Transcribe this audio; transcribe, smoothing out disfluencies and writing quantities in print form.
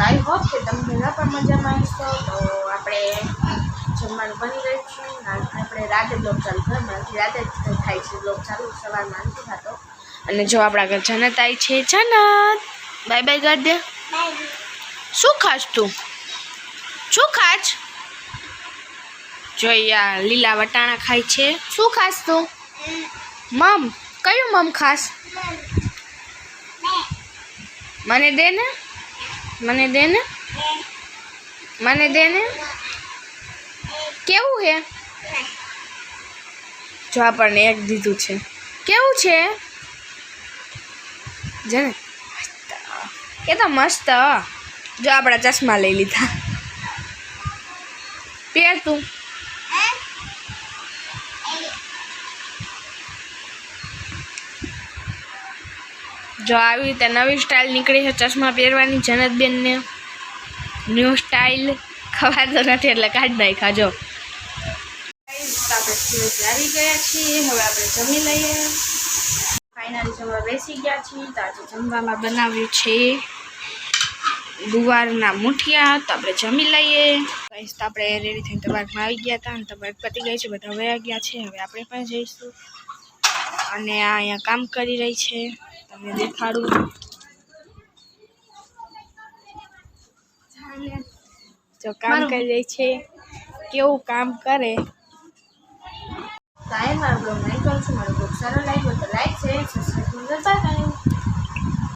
I hope કે તમે બધા પણ મજામાં હશો. તો આપણે જમવાનું બની રહ્યું છે. આપણે રાતે બ્લોગ ચાલુ થાય, મારાથી રાતે જ થાય છે બ્લોગ ચાલુ, સવારમાં નથી થતો. અને જો આપણા ઘર જનત આવી છે. જનત બાય બાય કરી દે. શું ખાસ તું? શું ખાસ? જોયા લીલા વટાણા ખાય છે. શું ખાસ તું? મમ. કયું મમ ખાસ? મને દે ને, મને દે ને, મને દે ને. કેવું હે? જો આપણને એક દીધું છે. કેવું છે? જને એ તો મસ્ત. જો આપણા ચશ્મા લઈ લીધા. પહેર તું. જો આવી રીતે નવી સ્ટાઇલ નીકળી છે ચશ્મા પહેરવાની જનતબેનને. ન્યૂ સ્ટાઇલ ખબર તો નથી એટલે કાઢી નાખ્યા. જો આપણે આવી ગયા છીએ. હવે આપણે જમી લઈએ. ફાઇનલી જમવા બેસી ગયા છીએ. તો આજે જમવામાં બનાવ્યું છે ગુવારના મુઠિયા. તો આપણે જમી લઈએ. તો આપણે રેડી થઈને તબાકમાં આવી ગયા હતા અને તબાક પતી ગઈ છે. બધા વયા ગયા છે. હવે આપણે પણ જઈશું. અને આ અહીંયા કામ કરી રહી છે, તમને દેખાડું. જો કામ કરી રહી છે, કેવું કામ કરે. મારો બ્લોગ નહીં કરું છું. મારો બ્લોગ સારો લાગ્યો તો લાઈક છે, સબસ્ક્રાઈબ કરતા